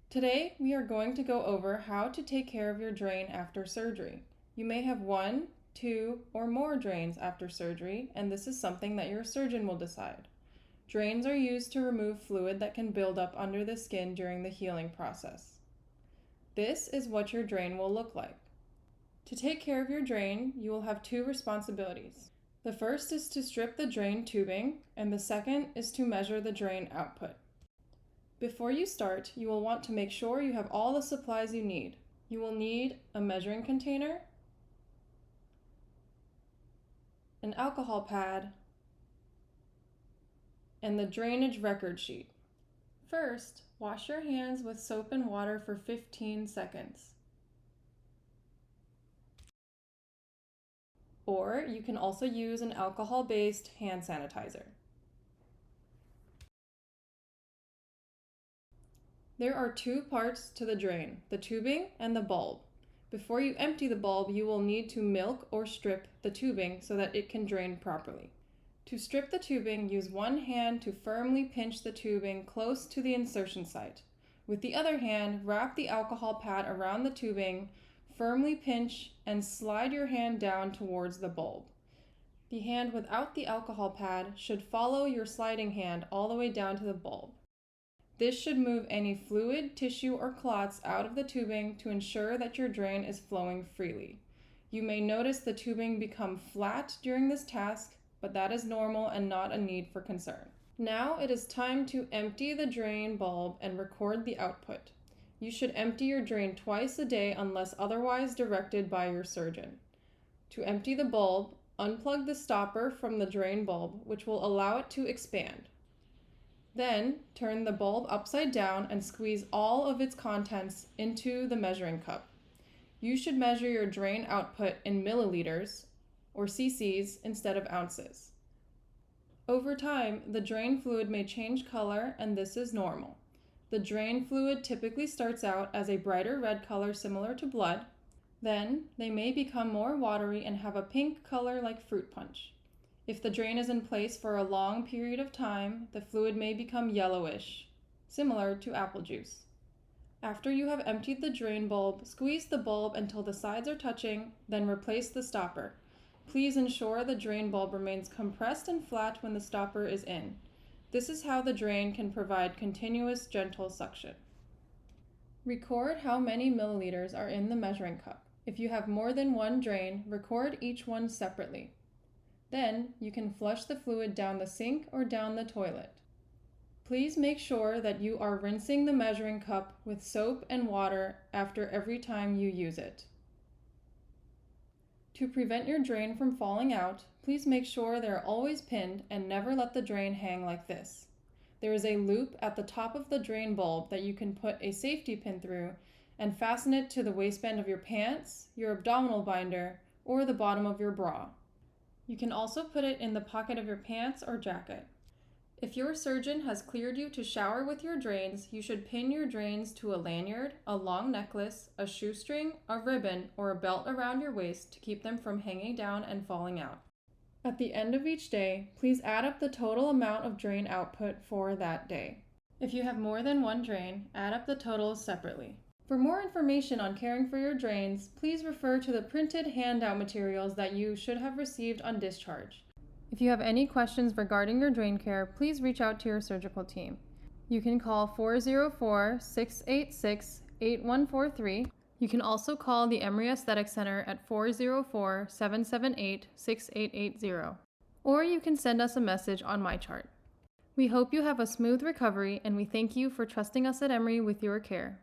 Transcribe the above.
Today, we are going to go over how to take care of your drain after surgery. You may have 1, 2, or more drains after surgery, and this is something that your surgeon will decide. Drains are used to remove fluid that can build up under the skin during the healing process. This is what your drain will look like. To take care of your drain, you will have 2 responsibilities. The first is to strip the drain tubing, and the second is to measure the drain output. Before you start, you will want to make sure you have all the supplies you need. You will need a measuring container, an alcohol pad, and the drainage record sheet. First, wash your hands with soap and water for 15 seconds. Or you can also use an alcohol-based hand sanitizer. There are 2 parts to the drain, the tubing and the bulb. Before you empty the bulb, you will need to milk or strip the tubing so that it can drain properly. To strip the tubing, use one hand to firmly pinch the tubing close to the insertion site. With the other hand, wrap the alcohol pad around the tubing, firmly pinch, and slide your hand down towards the bulb. The hand without the alcohol pad should follow your sliding hand all the way down to the bulb. This should move any fluid, tissue, or clots out of the tubing to ensure that your drain is flowing freely. You may notice the tubing become flat during this task, but that is normal and not a need for concern. Now it is time to empty the drain bulb and record the output. You should empty your drain twice a day unless otherwise directed by your surgeon. To empty the bulb, unplug the stopper from the drain bulb, which will allow it to expand. Then, turn the bulb upside down and squeeze all of its contents into the measuring cup. You should measure your drain output in milliliters or cc's instead of ounces. Over time, the drain fluid may change color, and this is normal. The drain fluid typically starts out as a brighter red color similar to blood. Then, they may become more watery and have a pink color like fruit punch. If the drain is in place for a long period of time, the fluid may become yellowish, similar to apple juice. After you have emptied the drain bulb, squeeze the bulb until the sides are touching, then replace the stopper. Please ensure the drain bulb remains compressed and flat when the stopper is in. This is how the drain can provide continuous, gentle suction. Record how many milliliters are in the measuring cup. If you have more than one drain, record each one separately. Then, you can flush the fluid down the sink or down the toilet. Please make sure that you are rinsing the measuring cup with soap and water after every time you use it. To prevent your drain from falling out, please make sure they are always pinned and never let the drain hang like this. There is a loop at the top of the drain bulb that you can put a safety pin through and fasten it to the waistband of your pants, your abdominal binder, or the bottom of your bra. You can also put it in the pocket of your pants or jacket. If your surgeon has cleared you to shower with your drains, you should pin your drains to a lanyard, a long necklace, a shoestring, a ribbon, or a belt around your waist to keep them from hanging down and falling out. At the end of each day, please add up the total amount of drain output for that day. If you have more than one drain, add up the totals separately. For more information on caring for your drains, please refer to the printed handout materials that you should have received on discharge. If you have any questions regarding your drain care, please reach out to your surgical team. You can call 404-686-8143. You can also call the Emory Aesthetic Center at 404-778-6880. Or you can send us a message on MyChart. We hope you have a smooth recovery, and we thank you for trusting us at Emory with your care.